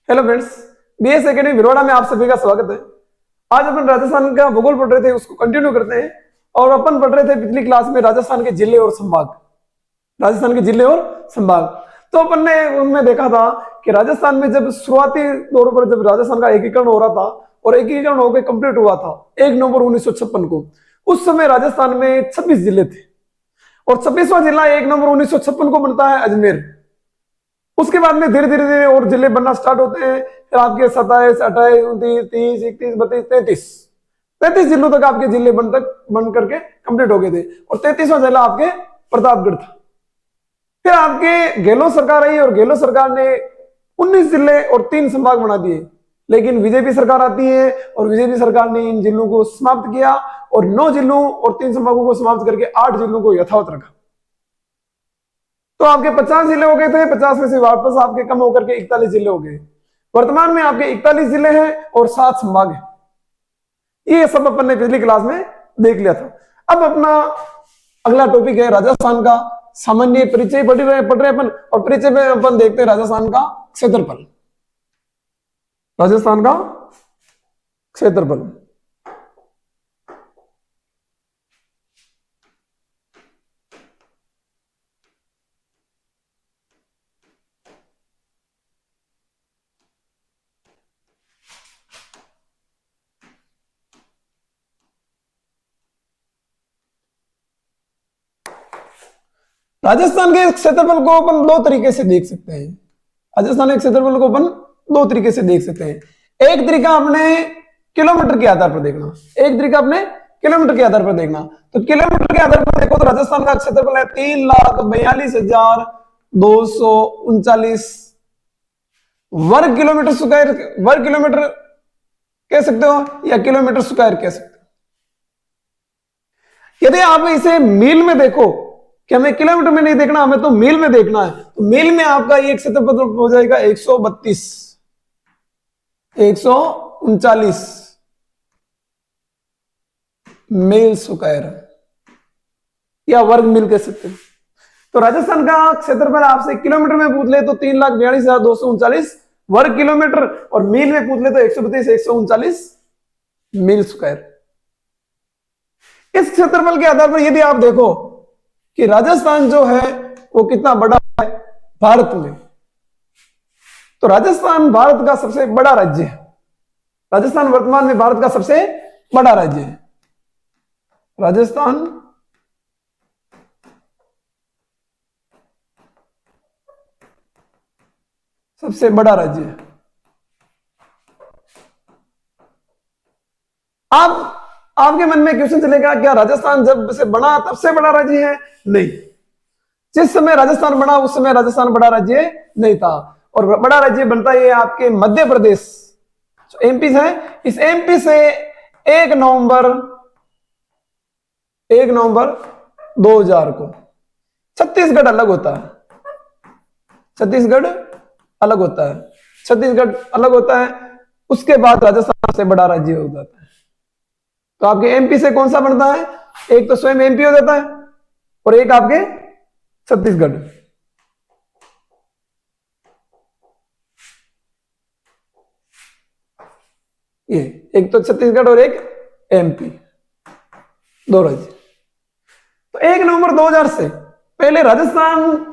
Hello friends, BS academy Bhilwara में आप सभी का स्वागत है। आज अपन राजस्थान का भूगोल पढ़ रहे थे, उसको कंटिन्यू करते हैं। और अपन पढ़ रहे थे पिछली क्लास में राजस्थान के जिले और संभाग। राजस्थान के जिले और संभाग तो अपन ने उनमें देखा था कि राजस्थान में जब शुरुआती दौर पर जब राजस्थान का एकीकरण हो रहा था और एकीकरण होकर कंप्लीट हुआ था 1 नवंबर 1956 को, उस समय राजस्थान में 26 जिले थे और 26वां जिला 1 नवंबर 1956 को बनता है अजमेर। उसके बाद में धीरे धीरे धीरे और जिले बनना स्टार्ट होते हैं। फिर आपके 27, 28, 29, 30, 31, 32, 33 जिलों तक आपके जिले बन करके कंप्लीट हो गए थे और 33वां जिला आपके प्रतापगढ़ था। फिर आपके गहलोत सरकार आई और गहलोत सरकार ने 19 जिले और 3 संभाग बना दिए। लेकिन बीजेपी सरकार आती है और बीजेपी सरकार ने इन जिलों को समाप्त किया और 9 जिलों और 3 संभागों को समाप्त करके 8 जिलों को यथावत रखा। तो आपके 50 जिले हो गए थे, 50 में से वापस आपके कम होकर के 41 जिले हो गए। वर्तमान में आपके 41 जिले हैं और 7 संभाग हैं। ये सब अपन ने पिछली क्लास में देख लिया था। अब अपना अगला टॉपिक है राजस्थान का सामान्य परिचय पढ़ रहे अपन, और परिचय में अपन देखते हैं राजस्थान का क्षेत्रफल। राजस्थान का क्षेत्रफल राजस्थान के क्षेत्रफल को अपन 2 तरीके से देख सकते हैं। राजस्थान के क्षेत्रफल को अपन 2 तरीके से देख सकते हैं। एक तरीका अपने किलोमीटर के आधार पर देखना, एक तरीका अपने किलोमीटर के आधार पर देखना। तो किलोमीटर के आधार पर देखो तो राजस्थान का क्षेत्रफल है 3,42,239 वर्ग किलोमीटर स्क्वायर। वर्ग किलोमीटर कह सकते हो या किलोमीटर स्क्वायर कह सकते हो। यदि आप इसे मील में देखो कि हमें किलोमीटर में नहीं देखना, हमें तो मील में देखना है, तो मील में आपका ये क्षेत्रफल हो जाएगा 139 मील स्क्वायर या वर्ग मील कह सकते हैं। तो राजस्थान का क्षेत्रफल आपसे किलोमीटर में पूछ ले तो 3,42,239 वर्ग किलोमीटर, और मील में पूछ ले तो 139 मील स्क्वायर। इस क्षेत्रफल के आधार पर यदि आप देखो कि राजस्थान जो है वो कितना बड़ा है भारत में, तो राजस्थान भारत का सबसे बड़ा राज्य है। राजस्थान वर्तमान में भारत का सबसे बड़ा राज्य है। राजस्थान सबसे बड़ा राज्य है। आपके मन में क्वेश्चन चलेगा, क्या राजस्थान जब से बना तब से बड़ा राज्य है? नहीं, जिस समय राजस्थान बना उस समय राजस्थान बड़ा राज्य नहीं था। और बड़ा राज्य बनता है आपके मध्य प्रदेश जो एमपी है। इस एमपी से 1 नवंबर 2000 को छत्तीसगढ़ अलग होता है। छत्तीसगढ़ अलग होता है। छत्तीसगढ़ अलग होता है, उसके बाद राजस्थान से बड़ा राज्य हो जाता है। तो आपके एमपी से कौन सा बनता है? एक तो स्वयं एमपी हो जाता है और एक आपके छत्तीसगढ़। ये एक तो छत्तीसगढ़ और एक एमपी, 2 राज्य। तो 1 नवंबर 2000 से पहले राजस्थान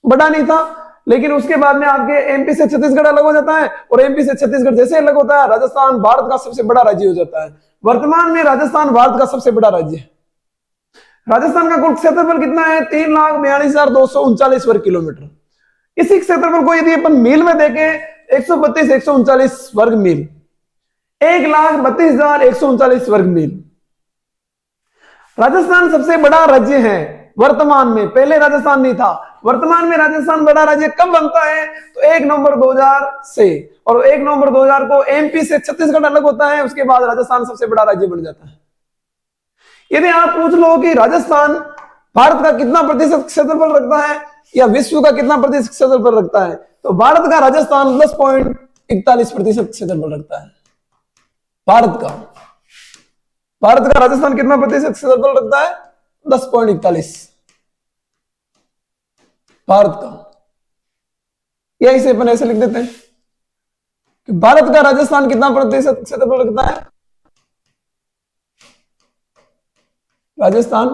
बड़ा नहीं था, लेकिन उसके बाद में आपके एमपी से छत्तीसगढ़ अलग हो जाता है और एमपी से छत्तीसगढ़ जैसे अलग होता है, राजस्थान भारत का सबसे बड़ा राज्य हो जाता है। वर्तमान में राजस्थान भारत का सबसे बड़ा राज्य है। राजस्थान का कुल क्षेत्रफल कितना है? 3,42,239 वर्ग किलोमीटर। इसी क्षेत्रफल को यदि अपन मील में देखें 132,139 वर्ग मील, 1,32,139 वर्ग मील। राजस्थान सबसे बड़ा राज्य है वर्तमान में, पहले राजस्थान नहीं था। वर्तमान में राजस्थान बड़ा राज्य कब बनता है? तो 1 नवंबर 2000 से, और 1 नवंबर 2000 को एमपी से छत्तीसगढ़ अलग होता है, उसके बाद राजस्थान सबसे बड़ा राज्य बन जाता है। यदि आप पूछ लो कि राजस्थान भारत का कितना प्रतिशत क्षेत्रफल रखता है या विश्व का कितना प्रतिशत क्षेत्रफल रखता है, तो भारत का राजस्थान 10.41% क्षेत्रफल रखता है। भारत का राजस्थान कितना प्रतिशत क्षेत्रफल रखता है? 10.41 भारत का। या इसे अपन ऐसे लिख देते हैं भारत का राजस्थान कितना प्रतिशत क्षेत्रफल रखता है? राजस्थान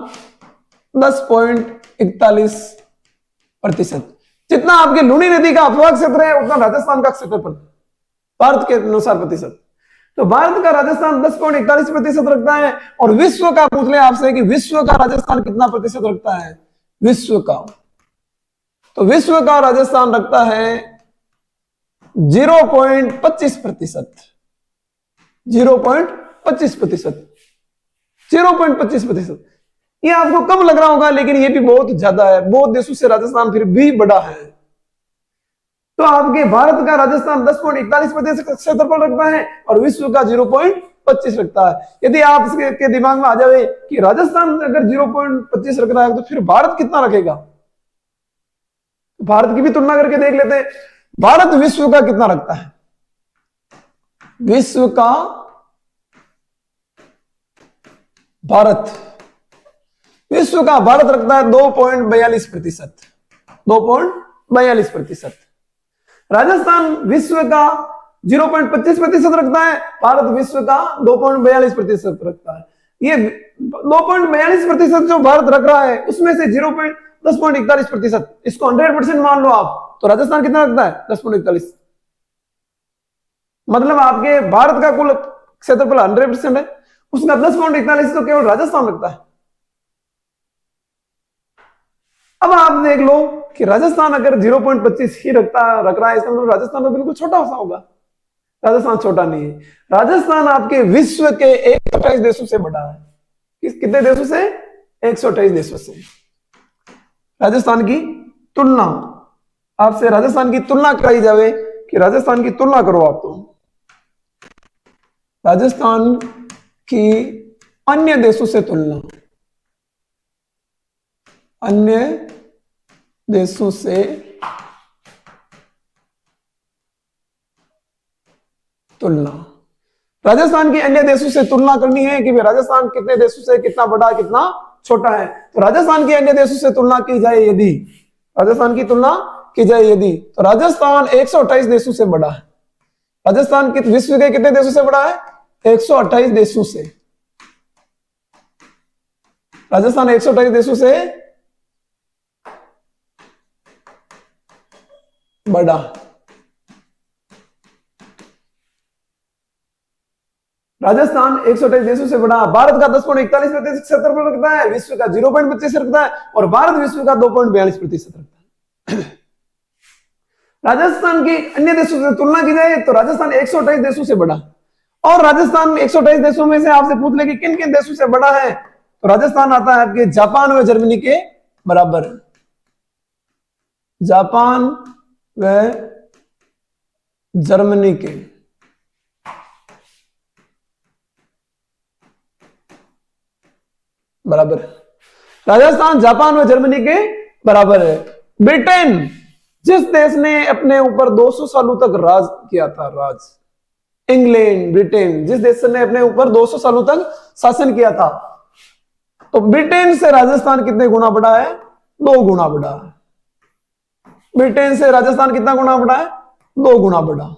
10.41%। जितना आपके लूनी नदी का अपवाह क्षेत्र है उतना राजस्थान का क्षेत्रफल भारत के अनुसार प्रतिशत। तो भारत का राजस्थान 10.41% रखता है। और विश्व का पूछ ले आपसे कि विश्व का राजस्थान कितना प्रतिशत रखता है? विश्व का, तो विश्व का राजस्थान रखता है 0.25%। 0.25%। 0.25%। ये आपको कम लग रहा होगा लेकिन ये भी बहुत ज्यादा है। बहुत देशों से राजस्थान फिर भी बड़ा है। तो आपके भारत का राजस्थान 10.41% क्षेत्रफल रखता है और विश्व का 0.25 रखता है। यदि आप के दिमाग में आ जाए कि राजस्थान अगर 0.25 रख रहा है तो फिर भारत कितना रखेगा, भारत की भी तुलना करके देख लेते हैं। भारत विश्व का कितना रखता है? विश्व का भारत रखता है 2.42%। 2.42%। राजस्थान विश्व का 0.25% रखता है, भारत विश्व का 2.42% रखता है। ये 2.42% जो भारत रख रहा है उसमें से 10.41%, इसको 100% मान लो आप, तो राजस्थान कितना रखता है? 10.41। मतलब आपके भारत का कुल क्षेत्रफल 100% है, उसका 10.41 तो केवल राजस्थान रखता है। अब आप देख लो कि राजस्थान अगर 0.25 ही रख रहा है, इसका मतलब राजस्थान तो बिल्कुल छोटा सा होगा। राजस्थान छोटा नहीं है। राजस्थान आपके विश्व के 128 देशों से बड़ा है। कितने देशों से? 128 देशों से। राजस्थान की तुलना, आपसे राजस्थान की तुलना कराई जाए कि राजस्थान की तुलना करो आप, तो राजस्थान की अन्य देशों से तुलना, अन्य देशों से तुलना, राजस्थान की अन्य देशों से तुलना करनी है कि राजस्थान कितने देशों से कितना बड़ा कितना छोटा है। तो राजस्थान की अन्य देशों से तुलना की जाए यदि, राजस्थान की तुलना की जाए यदि, तो राजस्थान 128 देशों से बड़ा है। राजस्थान विश्व के कितने देशों से बड़ा है? 128 देशों से। राजस्थान 128 देशों से बड़ा। राजस्थान 128 देशों से बड़ा। भारत का 10.41% क्षेत्रफल रखता है, विश्व का 0.25 रखता है और भारत विश्व का 2.42% रखता है। राजस्थान की अन्य देशों से तुलना की जाए तो राजस्थान 128 देशों से बड़ा। और राजस्थान 128 देशों में से आपसे पूछ ले कि किन किन देशों से बड़ा है, तो राजस्थान आता है आपके जापान व जर्मनी के बराबर। जापान व जर्मनी के बराबर है। राजस्थान जापान व जर्मनी के बराबर है। ब्रिटेन, जिस देश ने अपने ऊपर 200 सालों तक राज किया था, राज, इंग्लैंड, ब्रिटेन, जिस देश ने अपने ऊपर 200 सालों तक शासन किया था, तो ब्रिटेन से राजस्थान कितने गुना बड़ा है? 2 गुना बड़ा है। ब्रिटेन से राजस्थान कितना गुना बड़ा है? 2 गुना बड़ा।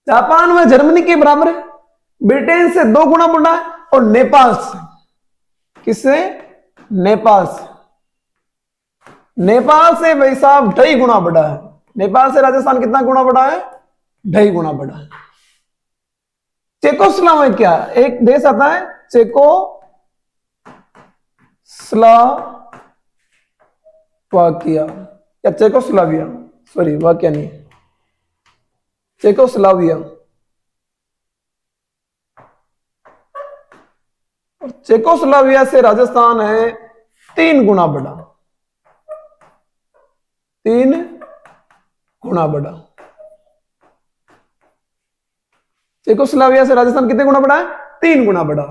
जापान व जर्मनी के बराबर है, ब्रिटेन से 2 गुना बड़ा है और नेपाल से, किससे? नेपाल से। नेपाल से भाई साहब 2.5 गुना बड़ा है। नेपाल से राजस्थान कितना गुना बड़ा है? 2.5 गुना बड़ा है। चेकोस्लोवाकिया एक देश आता है, चेकोस्लोवाकिया या चेकोस्लोविया, सॉरी वाकिया नहीं, चेकोस्लोविया। और चेकोस्लोविया से राजस्थान है 3 गुना बड़ा। 3 गुना बड़ा। चेकोस्लोवाकिया से राजस्थान कितने गुना बड़ा है? 3 गुना बड़ा।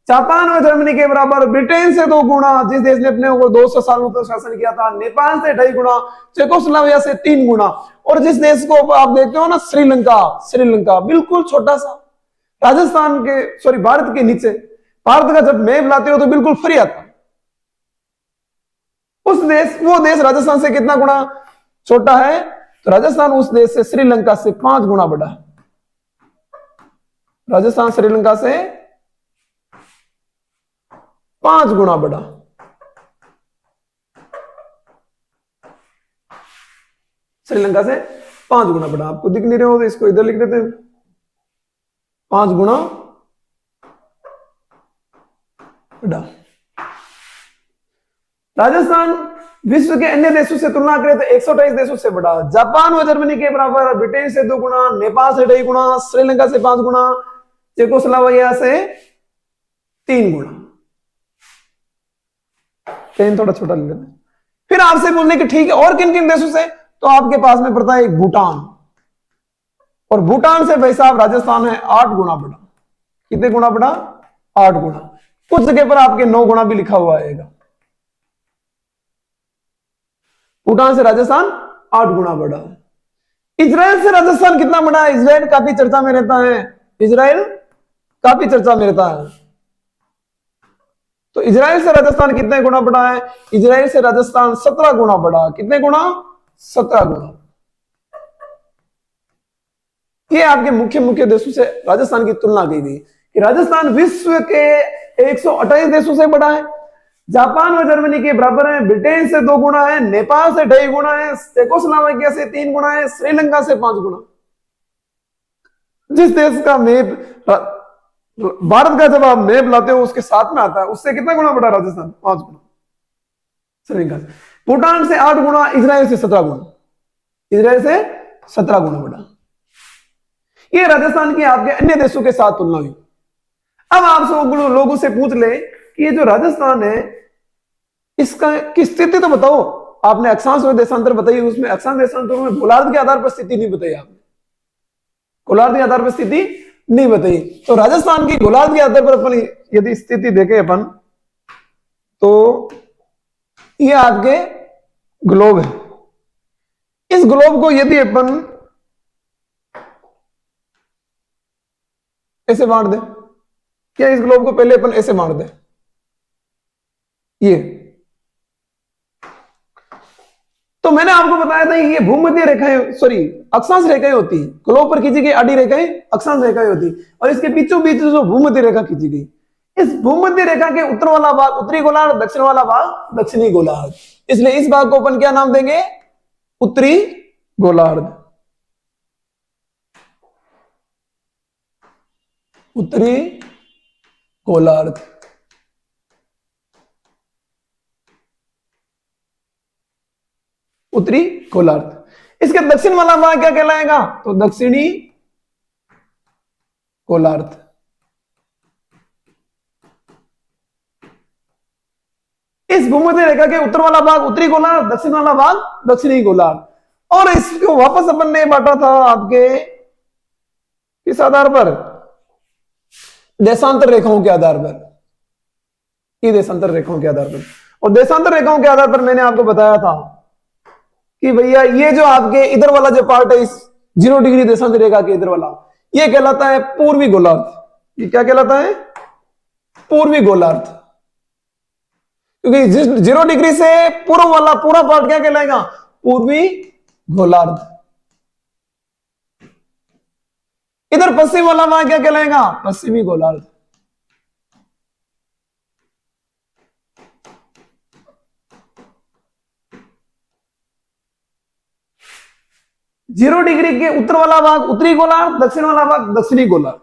जापान और जर्मनी के बराबर, ब्रिटेन से 2 गुना, जिस देश ने अपने ऊपर 200 सालों तक शासन किया था, नेपाल से 2.5 गुना, चेकोस्लोवाकिया से 3 गुना। और जिस देश को आप देखते हो ना, श्रीलंका, श्रीलंका बिल्कुल छोटा सा, राजस्थान के, सॉरी भारत के नीचे। भारत का जब मैप लाते हो तो बिल्कुल फ्री आता। उस देश, वो देश राजस्थान से कितना गुना छोटा है? तो राजस्थान उस देश से, श्रीलंका से 5 गुना बड़ा है। राजस्थान श्रीलंका से 5 गुना बड़ा। श्रीलंका से 5 गुना बड़ा। आपको दिख नहीं रहे हो तो इसको इधर लिख देते हैं, 5 गुना बड़ा। राजस्थान विश्व के अन्य देशों से तुलना करें तो 128 देशों से बड़ा। जापान व जर्मनी के बराबर, ब्रिटेन से 2 गुना, नेपाल से 2.5 गुना, श्रीलंका से 5 गुना, चेकोस्लोवाकिया से 3 गुना। पेन थोड़ा छोटा ले लेते हैं। फिर आपसे बोलने की ठीक है और किन किन देशों से, तो आपके पास में पड़ता है एक भूटान, और भूटान से भाई साहब राजस्थान है 8 गुना बड़ा। कितने गुना बड़ा? 8 गुना। कुछ जगह पर आपके 9 गुना भी लिखा हुआ आएगा। भूटान से राजस्थान 8 गुना बड़ा। इजराइल से राजस्थान कितना बड़ा है? इजराइल काफी चर्चा में रहता है। इजराइल काफी चर्चा में रहता है। तो इजराइल से राजस्थान कितने गुना बड़ा है? इजराइल से राजस्थान 17 गुना बड़ा। कितने गुना? 17 गुना। ये आपके मुख्य मुख्य देशों से राजस्थान की तुलना की गई कि राजस्थान विश्व के 128 देशों से बड़ा है। जापान और जर्मनी के बराबर है, ब्रिटेन से 2 गुना है, नेपाल से 2.5 गुना है, चेकोस्लोवाकिया से 3 गुना है, श्रीलंका से 5 गुना। जिस देश का मैप, भारत का जब आप मैप लाते हो उसके साथ में आता है, उससे कितना गुना बड़ा राजस्थान? 5 गुना श्रीलंका से। भूटान से 8 गुना, इजराइल से 17 गुना। इजराइल से 17 गुना बड़ा। ये राजस्थान की आपके अन्य देशों के साथ तुलना हुई। अब आप सब लोगों से पूछ ले कि ये जो राजस्थान है इसका की स्थिति तो बताओ। आपने अक्षांश और देशांतर बताई, उसमें अक्षांश देशांतर में गोलार्ध के आधार पर स्थिति नहीं बताई आपने। गोलार्ध के आधार पर स्थिति नहीं बताई। तो राजस्थान की गोलार्ध के आधार पर अपन यदि स्थिति देखें अपन, तो ये आपके ग्लोब है। इस ग्लोब को यदि अपन ऐसे बांट दे, क्या इस ग्लोब को पहले अपन ऐसे बांट दे, ये तो मैंने आपको बताया था ये भूमध्य रेखाएं, सॉरी अक्षांश रेखाएं होती है। ग्लोब पर खींची गई आड़ी रेखाएं अक्षांश रेखाएं होती, और इसके बीचों बीच जो भूमध्य रेखा खींची गई, इस भूमध्य रेखा के उत्तर वाला भाग उत्तरी गोलार्ध, दक्षिण वाला भाग दक्षिणी गोलार्ध। इसलिए इस भाग को अपन क्या नाम देंगे? उत्तरी गोलार्ध। उत्तरी गोलार्ध। उत्तरी गोलार्ध। इसके दक्षिण वाला भाग क्या कहलाएगा? तो दक्षिणी गोलार्ध। इस भूमध्य रेखा के उत्तर वाला भाग उत्तरी गोलार्ध, दक्षिण वाला भाग दक्षिणी गोलार्ध। और इसको वापस अपन ने बांटा था आपके किस आधार पर? देशांतर रेखाओं के आधार पर। ये देशांतर रेखाओं के आधार पर, और देशांतर रेखाओं के आधार पर मैंने आपको बताया था कि भैया ये जो आपके इधर वाला जो पार्ट है, इस 0 डिग्री देशांतर रेखा के इधर वाला, ये कहलाता है पूर्वी गोलार्ध। ये क्या कहलाता है? पूर्वी गोलार्ध। क्योंकि जिस 0 डिग्री से पूर्व वाला पूरा पार्ट क्या कहलाएगा? पूर्वी गोलार्ध। इधर पश्चिम वाला भाग क्या कहलाएगा? पश्चिमी गोलार्ध। जीरो डिग्री के उत्तर वाला भाग उत्तरी गोलार्ध, दक्षिण वाला भाग दक्षिणी गोलार्ध।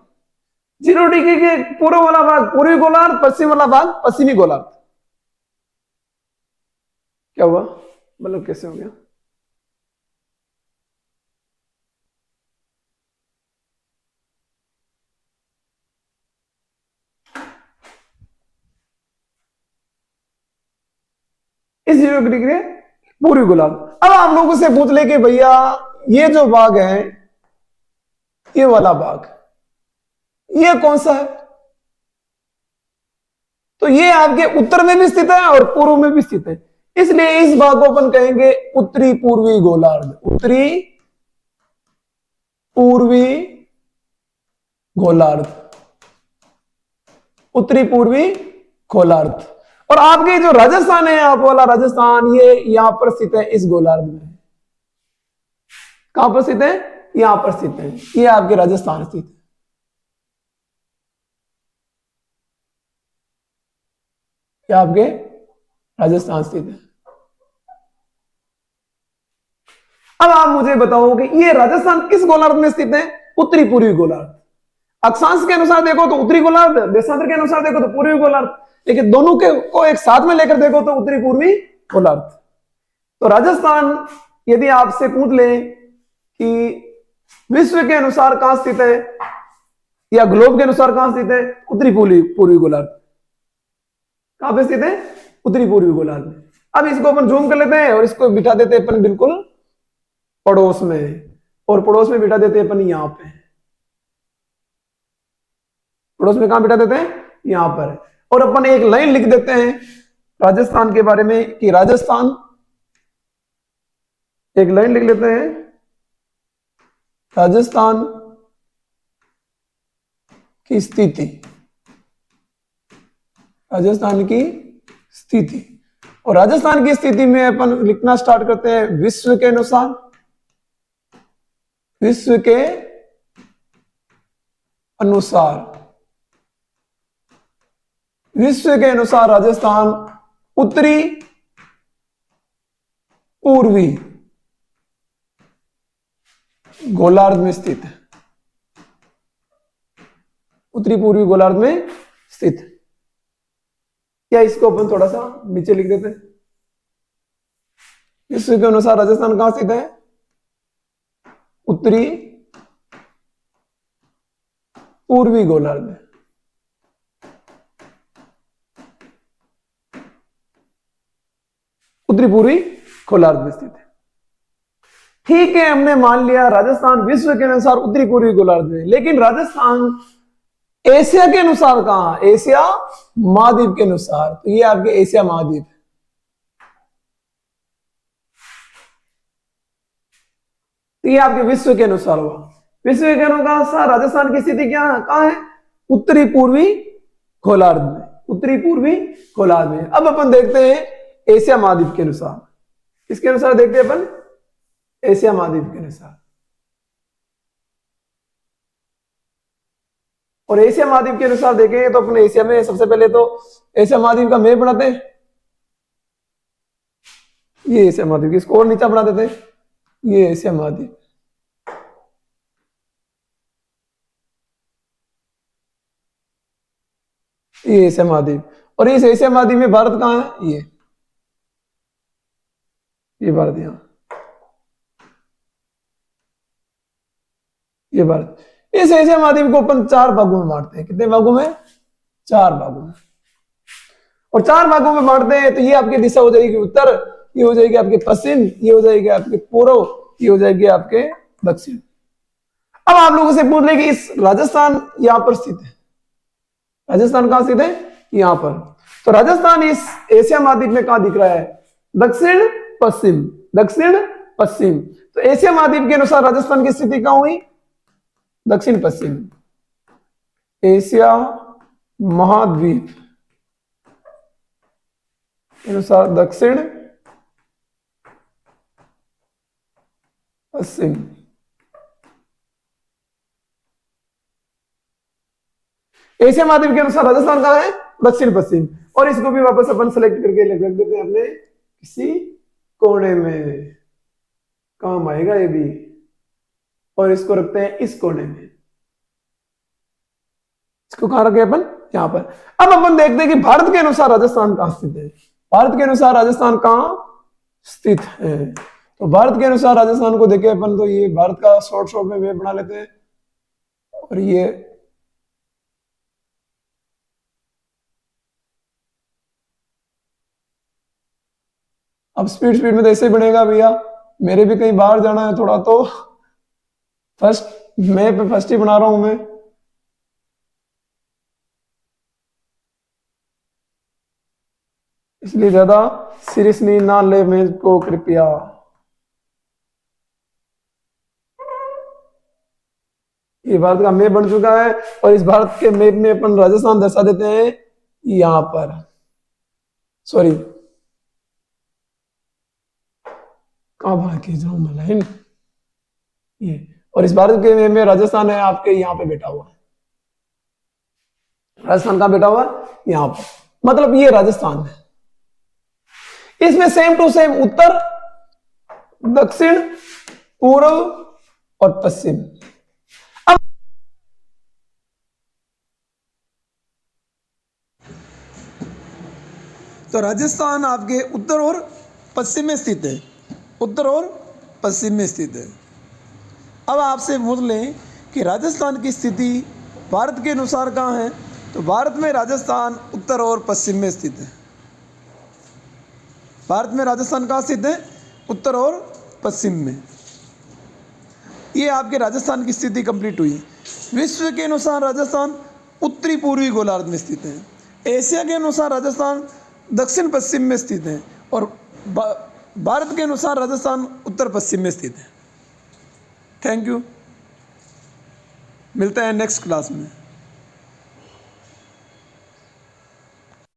0 डिग्री के पूर्व वाला भाग पूर्वी गोलार्ध, पश्चिम वाला भाग पश्चिमी गोलार्ध। क्या हुआ? मतलब कैसे हो गया? इस 0 डिग्री के पूर्वी गोलार्ध। अब आप लोगों से पूछ ले कि भैया ये जो भाग है, ये वाला भाग, ये कौन सा है? तो ये आपके उत्तर में भी स्थित है और पूर्व में भी स्थित है, इसलिए इस भाग को अपन कहेंगे उत्तरी पूर्वी गोलार्ध। उत्तरी पूर्वी गोलार्ध। उत्तरी पूर्वी गोलार्ध। और आपके जो राजस्थान है, आप वाला राजस्थान, ये यहां पर स्थित है, इस गोलार्ध में। कहां पर स्थित है? यहां पर स्थित है, ये आपके राजस्थान स्थित है। ये आपके राजस्थान स्थित है। अब आप मुझे बताओ कि ये राजस्थान किस गोलार्ध में स्थित है? उत्तरी पूर्वी गोलार्ध। अक्षांश के अनुसार देखो तो उत्तरी गोलार्ध, देशांतर के अनुसार देखो तो पूर्वी गोलार्ध, लेकिन दोनों के को एक साथ में लेकर देखो तो उत्तरी पूर्वी गोलार्ध। तो राजस्थान यदि आपसे पूछ ले कि विश्व के अनुसार कहां स्थित है या ग्लोब के अनुसार कहां स्थित है, उत्तरी पूर्वी गोलार्ध। कहां पे स्थित है? उत्तरी पूर्वी गोलार्ध में। अब इसको अपन जूम कर लेते हैं और इसको बिठा देते हैं अपन बिल्कुल पड़ोस में, और पड़ोस में बिठा देते हैं अपन यहां पे। पड़ोस में कहां बिठा देते हैं? यहां पर। और अपन एक लाइन लिख देते हैं राजस्थान के बारे में कि राजस्थान, एक लाइन लिख लेते हैं, राजस्थान की स्थिति, राजस्थान की स्थिति। और राजस्थान की स्थिति में अपन लिखना स्टार्ट करते हैं विश्व के अनुसार, विश्व के अनुसार, विश्व के अनुसार राजस्थान उत्तरी पूर्वी गोलार्ध में स्थित है, उत्तरी पूर्वी गोलार्ध में स्थित है। या इसको अपन थोड़ा सा नीचे लिख देते हैं, विश्व के अनुसार राजस्थान कहां स्थित है? उत्तरी पूर्वी गोलार्ध में। उत्तरी पूर्वी गोलार्ध में स्थित है। ठीक है, हमने मान लिया राजस्थान विश्व के अनुसार उत्तरी पूर्वी गोलार्ध में, लेकिन राजस्थान एशिया के अनुसार कहां? एशिया महाद्वीप के अनुसार। तो ये आपके एशिया महाद्वीप है। तो ये आपके विश्व के अनुसार हुआ। विश्व के अनुसार राजस्थान की स्थिति क्या कहां है? उत्तरी पूर्वी गोलार्ध में, उत्तरी पूर्वी गोलार्ध में। अब अपन देखते हैं एशिया महाद्वीप के अनुसार। किसके अनुसार देखते हैं अपन? एशिया महाद्वीप के अनुसार। और एशिया महाद्वीप के अनुसार देखेंगे तो अपने एशिया में सबसे पहले तो एशिया महाद्वीप का मैप बनाते हैं। ये एशिया महाद्वीप, इसको और नीचा बना देते हैं, ये एशिया महाद्वीप। ये एशिया महाद्वीप, और इस एशिया महाद्वीप में भारत कहां है? ये भारत, यहां, ये भारत। इस एशिया महाद्वीप को अपन 4 भागों में बांटते हैं। कितने भागों में? 4 भागों में। और 4 भागों में बांटते हैं तो ये आपकी दिशा हो जाएगी उत्तर, ये हो जाएगी आपके पश्चिम, ये हो जाएगी आपके पूर्व, ये हो जाएगी आपके दक्षिण। अब आप लोगों से पूछ ले कि इस राजस्थान यहां पर स्थित है, राजस्थान कहां स्थित है? यहां पर। तो राजस्थान इस एशिया महाद्वीप में कहां दिख रहा है? दक्षिण पश्चिम, दक्षिण पश्चिम। तो एशिया महाद्वीप के अनुसार राजस्थान की स्थिति कहां हुई? दक्षिण पश्चिम। एशिया महाद्वीप के अनुसार दक्षिण पश्चिम। एशिया महाद्वीप के अनुसार राजस्थान कहां है? दक्षिण पश्चिम। और इसको भी वापस अपन सेलेक्ट करके रख देते हैं अपने किसी कोने में, काम आएगा ये भी। और इसको रखते हैं इस कोने में, इसको कहां रखे अपन? यहां पर। अब अपन देखते हैं कि भारत के अनुसार राजस्थान कहां स्थित है। भारत के अनुसार राजस्थान कहां स्थित है? तो भारत के अनुसार राजस्थान को देखें अपन तो ये भारत का शॉर्ट में मैप बना लेते हैं। और ये अब स्पीड में तो ऐसे ही बनेगा भैया, मेरे भी कहीं बाहर जाना है थोड़ा, तो फर्स्ट मैप फर्स्ट ही बना रहा हूं मैं। इसलिए ज्यादा सीरियसली ना ले मैं को कृपया। ये भारत का मैप बन चुका है और इस भारत के मैप में अपन राजस्थान दर्शा देते हैं यहां पर। सॉरी, कहाँ भाग के जाऊं मैं लाइन, ये। और इस भारत के में राजस्थान है आपके यहाँ पे बैठा हुआ है, राजस्थान कहाँ बैठा हुआ है, यहाँ पर, मतलब ये राजस्थान है। इसमें सेम टू सेम उत्तर, दक्षिण, पूर्व और पश्चिम। अब तो राजस्थान आपके उत्तर और पश्चिम में स्थित है, उत्तर और पश्चिम में स्थित है। अब आपसे पूछ लें कि राजस्थान की स्थिति भारत के अनुसार कहाँ है, तो भारत में राजस्थान उत्तर और पश्चिम में स्थित है। भारत में राजस्थान कहाँ स्थित है, उत्तर और पश्चिम में। ये आपके राजस्थान की स्थिति कंप्लीट हुई। विश्व के अनुसार राजस्थान उत्तरी पूर्वी गोलार्ध में स्थित है। एशिया के अनुसार राजस्थान दक्षिण पश्चिम में स्थित है, और भारत के अनुसार राजस्थान उत्तर पश्चिम में स्थित है। थैंक यू, मिलते हैं नेक्स्ट क्लास में।